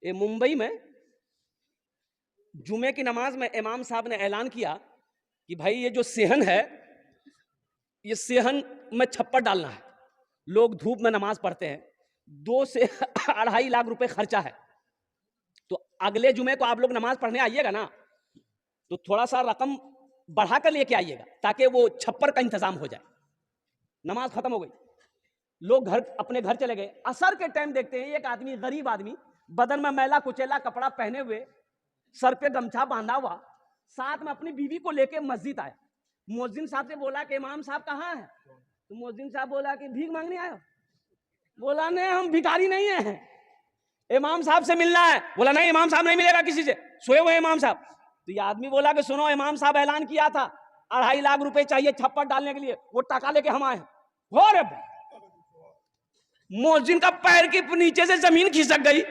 ये मुंबई में जुमे की नमाज में इमाम साहब ने ऐलान किया कि भाई ये जो सेहन है, ये सेहन में छप्पर डालना है। लोग धूप में नमाज पढ़ते हैं, 2 से 2.5 लाख रुपए खर्चा है। तो अगले जुमे को आप लोग नमाज पढ़ने आइएगा ना, तो थोड़ा सा रकम बढ़ा कर लेके आइएगा ताकि वो छप्पर का इंतजाम हो जाए। नमाज खत्म हो गई, लोग अपने घर चले गए। असर के टाइम देखते हैं एक आदमी, गरीब आदमी, बदन में मैला कुचैला कपड़ा पहने हुए, सर पे गमछा बांधा हुआ, साथ में अपनी बीवी को लेके मस्जिद आया। मुअज्जिन साहब से बोला कि इमाम साहब कहाँ है? तो मुअज्जिन साहब बोला कि भीख मांगने आए हो? बोला नहीं, हम भिखारी नहीं है, इमाम साहब से मिलना है। बोला नहीं, इमाम साहब नहीं मिलेगा किसी से, सोए हुए इमाम साहब। तो ये आदमी बोला कि सुनो, इमाम साहब ऐलान किया था 2.5 लाख रुपए चाहिए छप्पर डालने के लिए, वो टाका लेके हम आए हैं। मुअज्जिन का पैर के नीचे से जमीन खिसक गई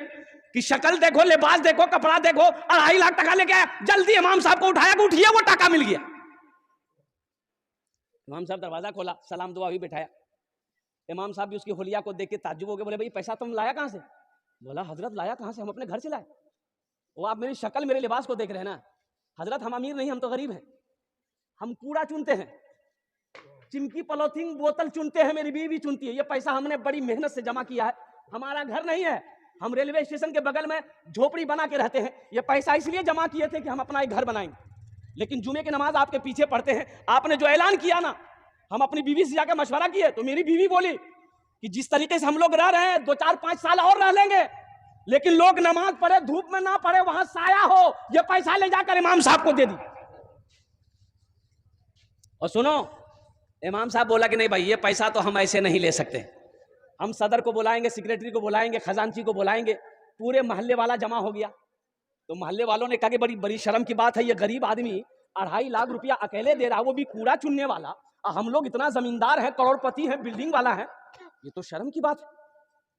कि शक्ल देखो, लिबास देखो, कपड़ा देखो, 2.5 लाख टका लेके आया। जल्दी इमाम साहब को उठाया कि उठिए, वो टाका मिल गया। इमाम साहब दरवाजा खोला, सलाम दुआ भी बैठाया। इमाम साहब भी उसकी हुलिया को देख के ताज्जुब हो गए। बोले भाई पैसा तुम लाया कहां से? बोला हजरत लाया कहां से, हम अपने घर से लाए। वो आप मेरी शक्ल मेरे लिबास को देख रहे हैं ना हजरत, हम अमीर नहीं, हम तो गरीब हैं। हम कूड़ा चुनते हैं, चिमकी पॉलिथीन बोतल चुनते हैं, मेरी बीवी चुनती है। ये पैसा हमने बड़ी मेहनत से जमा किया है, हमारा घर नहीं है, हम रेलवे स्टेशन के बगल में झोपड़ी बना के रहते हैं। ये पैसा इसलिए जमा किए थे कि हम अपना एक घर बनाएंगे। लेकिन जुमे की नमाज आपके पीछे पढ़ते हैं। आपने जो ऐलान किया ना, हम अपनी बीवी से जाकर मशवरा किए तो मेरी बीवी बोली कि जिस तरीके से हम लोग रह रहे हैं 2, 4, 5 साल और रह लेंगे, लेकिन लोग नमाज पढ़े, धूप में ना पढ़े, वहां साया हो, ये पैसा ले जाकर इमाम साहब को दे दी। और सुनो, इमाम साहब बोला कि नहीं भाई, ये पैसा तो हम ऐसे नहीं ले सकते, हम सदर को बुलाएंगे, सेक्रेटरी को बुलाएंगे, खजांची को बुलाएंगे। पूरे मोहल्ले वाला जमा हो गया। तो मोहल्ले वालों ने कहा कि बड़ी बड़ी शर्म की बात है, ये गरीब आदमी 2.5 लाख रुपया अकेले दे रहा, वो भी कूड़ा चुनने वाला, और हम लोग इतना जमींदार हैं, करोड़पति हैं, बिल्डिंग वाला है, ये तो शर्म की बात है।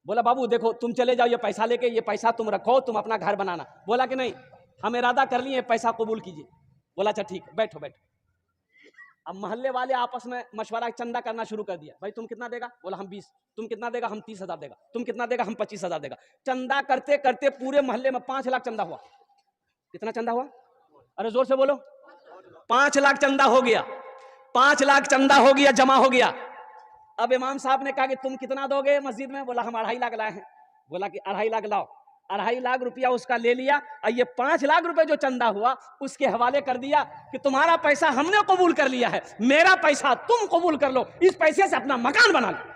बोला बाबू देखो, तुम चले जाओ ये पैसा लेके, ये पैसा तुम रखो, तुम अपना घर बनाना। बोला कि नहीं, हम इरादा कर लिए, पैसा कबूल कीजिए। बोला अच्छा ठीक, बैठो बैठो। अब मोहल्ले वाले आपस में मशवरा, चंदा करना शुरू कर दिया। भाई तुम कितना देगा? बोला हम 20। तुम कितना देगा? हम 30,000 देगा। तुम कितना देगा? हम 25,000 देगा। चंदा करते करते पूरे मोहल्ले में 5 लाख चंदा हुआ। कितना चंदा हुआ? अरे जोर से बोलो। 5 लाख चंदा हो गया। 5 लाख चंदा हो गया, जमा हो गया। अब इमाम साहब ने कहा कि तुम कितना दोगे मस्जिद में? बोला हम 2.5 लाख लाए हैं। बोला कि 2.5 लाख लाओ। 2.5 लाख रुपया उसका ले लिया, और ये 5 लाख रुपए जो चंदा हुआ उसके हवाले कर दिया कि तुम्हारा पैसा हमने कबूल कर लिया है, मेरा पैसा तुम कबूल कर लो, इस पैसे से अपना मकान बना लो।